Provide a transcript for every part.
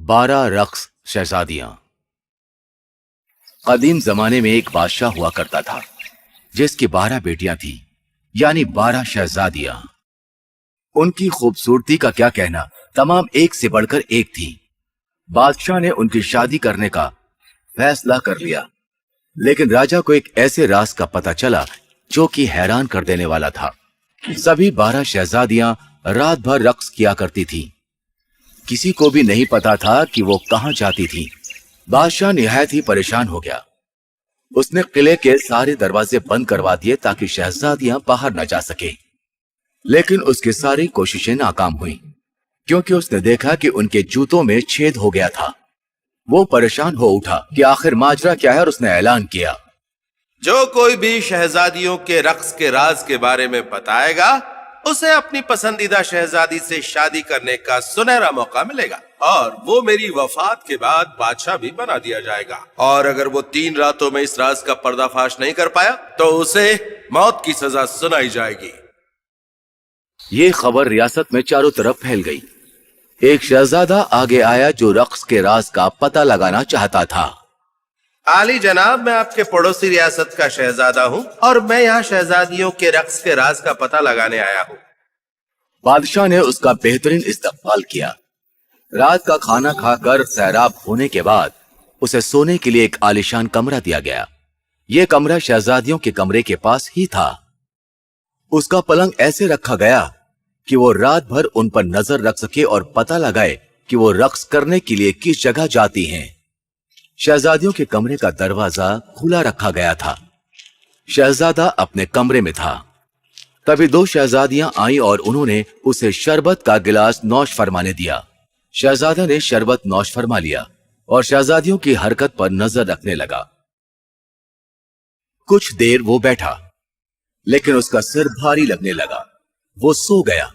12 रक्स शहजादियां। कदीम जमाने में एक बादशाह हुआ करता था जिसकी 12 बेटियां थी, यानी 12 शहजादियां। उनकी खूबसूरती का क्या कहना, तमाम एक से बढ़कर एक थी। बादशाह ने उनकी शादी करने का फैसला कर लिया, लेकिन राजा को एक ऐसे राज का पता चला जो कि हैरान कर देने वाला था। सभी 12 शहजादियां रात भर रक्स किया करती थी। किसी को भी नहीं पता था कि वो कहां जाती थी। बादशाह निहायत ही परेशान हो गया। उसने किले के सारे दरवाजे बंद करवा दिए ताकि शहजादियां बाहर न जा सके, लेकिन उसकी सारी कोशिशें नाकाम हुई क्योंकि उसने देखा कि उनके जूतों में छेद हो गया था। वो परेशान हो उठा कि आखिर माजरा क्या है और उसने ऐलान किया, जो कोई भी शहजादियों के रक्स के राज के बारे में बताएगा उसे अपनी पसंदीदा शहजादी से शादी करने का सुनहरा मौका मिलेगा और वो मेरी वफात के बाद बादशाह भी बना दिया जाएगा। और अगर वो 3 रातों में इस राज का पर्दाफाश नहीं कर पाया तो उसे मौत की सजा सुनाई जाएगी। ये खबर रियासत में चारों तरफ फैल गई। एक शहजादा आगे आया जो रक्स के राज का पता लगाना चाहता था। आली जनाब, मैं आपके पड़ोसी रियासत का शहजादा हूँ और मैं यहाँ शहजादियों के रक्स के राज का पता लगाने आया हूँ। बादशाह ने उसका बेहतरीन इस्तकबाल किया। रात का खाना खाकर सैराब होने के बाद उसे सोने के लिए एक आलीशान कमरा दिया गया। यह कमरा शहजादियों के कमरे के पास ही था। उसका पलंग ऐसे रखा गया कि वो रात भर उन पर नजर रख सके और पता लगाए कि वो रक्स करने के लिए किस जगह जाती हैं। शहजादियों के कमरे का दरवाजा खुला रखा गया था। शहजादा अपने कमरे में था। तभी 2 शहजादियां आई और उन्होंने उसे शरबत का गिलास नौश फरमाने दिया। शहजादा ने शरबत नौश फरमा लिया और शहजादियों की हरकत पर नजर रखने लगा। कुछ देर वो बैठा, लेकिन उसका सिर भारी लगने लगा। वो सो गया।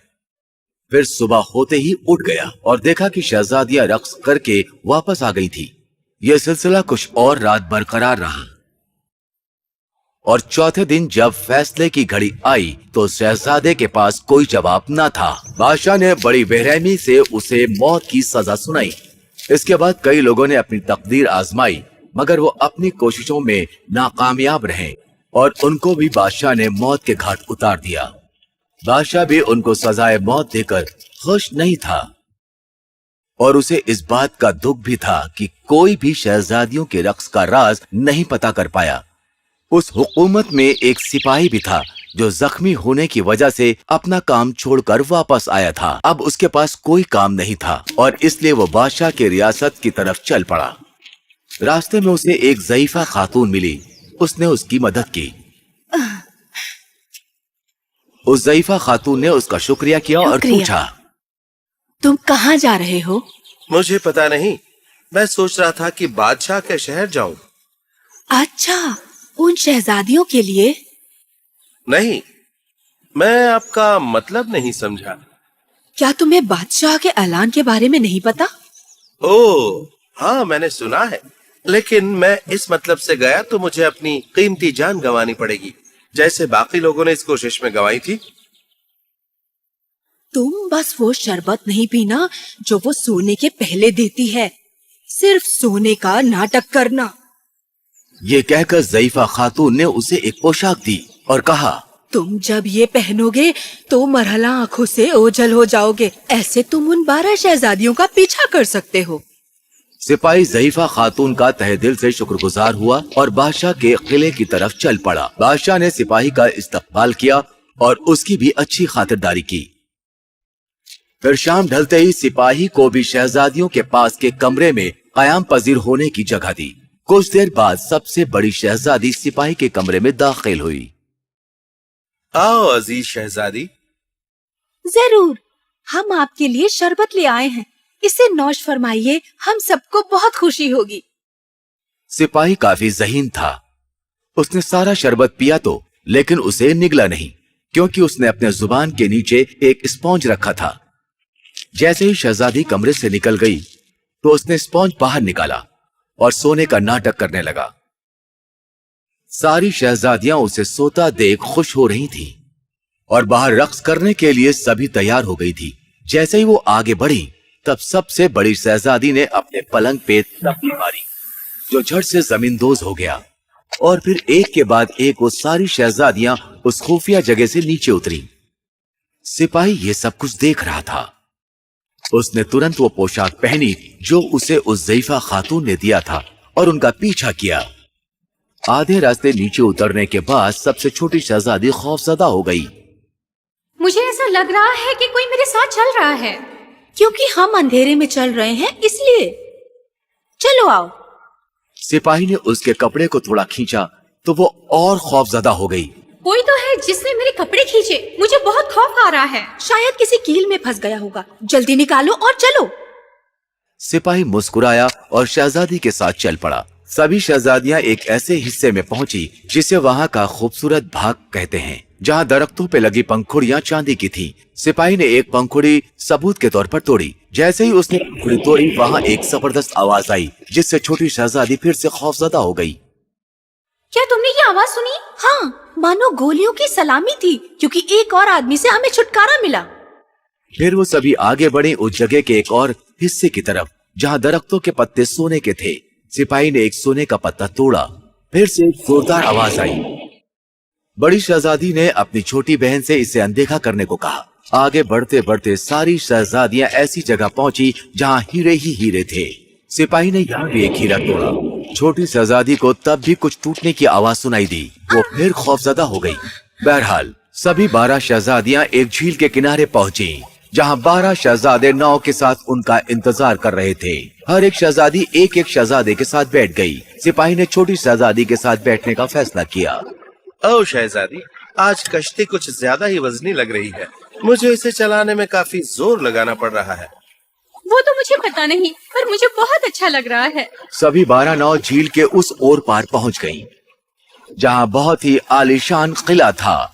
फिर सुबह होते ही उठ गया और देखा कि शहजादियां रक्स करके वापस आ गई थी। यह सिलसिला कुछ और रात बरकरार रहा और चौथे दिन जब फैसले की घड़ी आई तो शहजादे के पास कोई जवाब न था। बादशाह ने बड़ी बेरहमी से उसे मौत की सजा सुनाई। इसके बाद कई लोगों ने अपनी तकदीर आजमाई, मगर वो अपनी कोशिशों में नाकामयाब रहे और उनको भी बादशाह ने मौत के घाट उतार दिया। बादशाह भी उनको सजाए मौत देकर खुश नहीं था और उसे इस बात का दुख भी था कि कोई भी शहजादियों के रक्स का राज नहीं पता कर पाया। उस हुकूमत में एक सिपाही भी था जो जख्मी होने की वजह से अपना काम छोड़कर वापस आया था। अब उसके पास कोई काम नहीं था और इसलिए वो बादशाह के रियासत की तरफ चल पड़ा। रास्ते में उसे एक ज़ईफा खातून मिली। उसने उसकी मदद की। उस ज़ईफा खातून ने उसका शुक्रिया किया और पूछा, तुम कहाँ जा रहे हो? मुझे पता नहीं, मैं सोच रहा था कि बादशाह के शहर जाऊं। अच्छा, उन शहजादियों के लिए? नहीं, मैं आपका मतलब नहीं समझा। क्या तुम्हें बादशाह के ऐलान के बारे में नहीं पता? ओह हाँ, मैंने सुना है, लेकिन मैं इस मतलब से गया तो मुझे अपनी कीमती जान गंवानी पड़ेगी, जैसे बाकी लोगों ने इस कोशिश में गंवाई थी। तुम बस वो शरबत नहीं पीना जो वो सोने के पहले देती है। सिर्फ सोने का नाटक करना। ये कहकर ज़ईफा खातून ने उसे एक पोशाक दी और कहा, तुम जब ये पहनोगे तो मरहला आंखों से ओझल हो जाओगे। ऐसे तुम उन 12 शहजादियों का पीछा कर सकते हो। सिपाही ज़ईफा खातून का तहे दिल से शुक्रगुजार हुआ और बादशाह के किले की तरफ चल पड़ा। बादशाह ने सिपाही का इस्तकबाल किया और उसकी भी अच्छी खातिरदारी की। फिर शाम ढलते ही सिपाही को भी शहजादियों के पास के कमरे में कयाम पजीर होने की जगह दी। कुछ देर बाद सबसे बड़ी शहजादी सिपाही के कमरे में दाखिल हुई। आओ अजीज शहजादी। जरूर, हम आपके लिए शरबत ले आए हैं। इसे नौश फरमाइए, हम सबको बहुत खुशी होगी। सिपाही काफी ज़हीन था। उसने सारा शरबत पिया तो, लेकिन उसे निगला नहीं क्योंकि उसने अपने जुबान के नीचे एक स्पॉन्ज रखा था। जैसे ही शहजादी कमरे से निकल गई तो उसने स्पॉन्ज बाहर निकाला और सोने का नाटक करने लगा। सारी शहजादियां उसे सोता देख खुश हो रही थीं और बाहर रक्स करने के लिए सभी तैयार हो गई थी। जैसे ही वो आगे बढ़ी तब सबसे बड़ी शहजादी ने अपने पलंग पे तपी मारी, जो झट से जमींदोज हो गया। और फिर एक के बाद एक वो सारी शहजादियां उस खुफिया जगह से नीचे उतरी। सिपाही ये सब कुछ देख रहा था। उसने तुरंत वो पोशाक पहनी जो उसे उस ज़ईफा खातून ने दिया था और उनका पीछा किया। आधे रास्ते नीचे उतरने के बाद सबसे छोटी शहजादी खौफजदा हो गई। मुझे ऐसा लग रहा है कि कोई मेरे साथ चल रहा है। क्योंकि हम अंधेरे में चल रहे हैं इसलिए। चलो आओ। सिपाही ने उसके कपड़े को थोड़ा खींचा तो वो और खौफजदा हो गई। कोई तो है जिसने मेरे कपड़े खींचे। मुझे बहुत खौफ आ रहा है। शायद किसी कील में फंस गया होगा। जल्दी निकालो और चलो। सिपाही मुस्कुराया और शहजादी के साथ चल पड़ा। सभी शहजादियां एक ऐसे हिस्से में पहुंची जिसे वहां का खूबसूरत भाग कहते हैं, जहां दरख्तों पे लगी पंखुड़ियां चांदी की थी। सिपाही ने एक पंखुड़ी सबूत के तौर पर तोड़ी। जैसे ही उसने पंखुड़ी तोड़ी, वहां एक जबरदस्त आवाज आई जिससे छोटी शहजादी फिर से खौफजदा हो गई। क्या तुमने ये आवाज सुनी? हाँ, मानो गोलियों की सलामी थी, क्योंकि एक और आदमी से हमें छुटकारा मिला। फिर वो सभी आगे बढ़े उस जगह के एक और हिस्से की तरफ जहां दरख्तों के पत्ते सोने के थे। सिपाही ने एक सोने का पत्ता तोड़ा। फिर से एक जोरदार आवाज आई। बड़ी शहजादी ने अपनी छोटी बहन से इसे अनदेखा करने को कहा। आगे बढ़ते बढ़ते सारी शहजादियां ऐसी जगह पहुंची जहां हीरे ही हीरे थे। सिपाही ने यहाँ भी एक हीरा तोड़ा। छोटी शहजादी को तब भी कुछ टूटने की आवाज सुनाई दी। वो फिर खौफजदा हो गई। बहरहाल सभी 12 शहजादियां एक झील के किनारे पहुंची जहां 12 शहजादे नाव के साथ उनका इंतजार कर रहे थे। हर एक शहजादी एक एक शहजादे के साथ बैठ गई। सिपाही ने छोटी शहजादी के साथ बैठने का फैसला किया। ओ शहजादी, आज कश्ती कुछ ज्यादा ही वजनी लग रही है। मुझे इसे चलाने में काफी जोर लगाना पड़ रहा है। वो तो मुझे पता नहीं, पर मुझे बहुत अच्छा लग रहा है। सभी 12 नाव झील के उस ओर पार पहुंच गईं, जहां बहुत ही आलीशान किला था।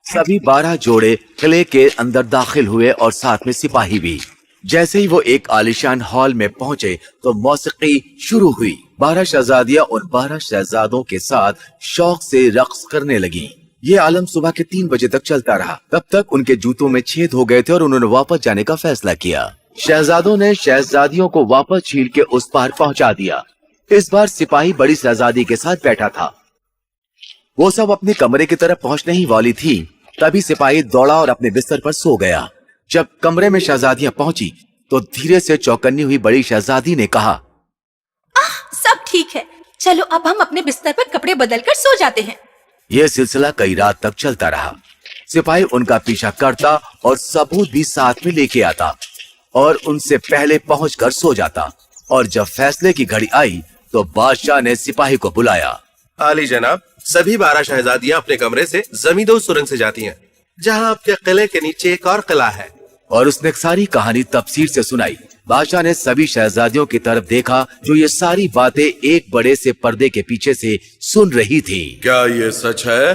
सभी 12 जोड़े किले के अंदर दाखिल हुए और साथ में सिपाही भी। जैसे ही वो एक आलीशान हॉल में पहुंचे तो मौसीकी शुरू हुई। 12 शहजादियां उन 12 शहजादों के साथ शौक से रक्स करने लगी। ये आलम सुबह के 3 बजे तक चलता रहा। तब तक उनके जूतों में छेद हो गए थे और उन्होंने वापस जाने का फैसला किया। शहजादों ने शहजादियों को वापस झील के उस पार पहुंचा दिया। इस बार सिपाही बड़ी शहजादी के साथ बैठा था। वो सब अपने कमरे की तरफ पहुंचने ही वाली थी, तभी सिपाही दौड़ा और अपने बिस्तर पर सो गया। जब कमरे में शहजादियां पहुंची तो धीरे से चौकन्नी हुई बड़ी शहजादी ने कहा, सब ठीक है, चलो अब हम अपने बिस्तर पर कपड़े बदलकर सो जाते हैं। यह सिलसिला कई रात तक चलता रहा। सिपाही उनका पीछा करता और सबूत भी साथ में लेके आता और उनसे पहले पहुंचकर सो जाता। और जब फैसले की घड़ी आई तो बादशाह ने सिपाही को बुलाया। आली जनाब, सभी 12 शहजादियां अपने कमरे से जमींदोज सुरंग से जाती हैं, जहां आपके किले के नीचे एक और किला है। और उसने सारी कहानी तफसीर से सुनाई। बादशाह ने सभी शहजादियों की तरफ देखा जो ये सारी बातें एक बड़े से पर्दे के पीछे से सुन रही थी। क्या ये सच है?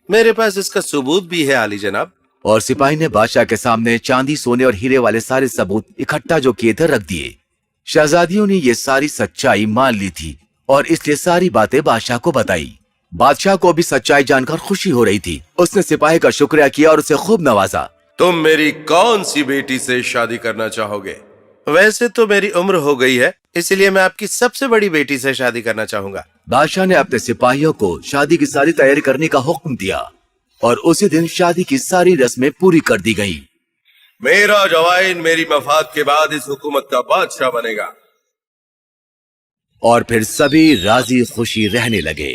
मेरे पास इसका सबूत भी है आली जनाब। और सिपाही ने बादशाह के सामने चांदी, सोने और हीरे वाले सारे सबूत इकट्ठा जो किए थे रख दिए। शहजादियों ने ये सारी सच्चाई मान ली थी और इसलिए सारी बातें बादशाह को बताई। बादशाह को भी सच्चाई जानकर खुशी हो रही थी। उसने सिपाही का शुक्रिया किया और उसे खूब नवाजा। तुम मेरी कौन सी बेटी से शादी करना चाहोगे? वैसे तो मेरी उम्र हो गई है, इसलिए मैं आपकी सबसे बड़ी बेटी से शादी करना चाहूंगा। बादशाह ने अपने सिपाहियों को शादी की सारी तैयारी करने का हुक्म दिया और उसी दिन शादी की सारी रस्में पूरी कर दी गई। मेरा जवाइन मेरी वफात के बाद इस हुकूमत का बादशाह बनेगा। और फिर सभी राजी खुशी रहने लगे।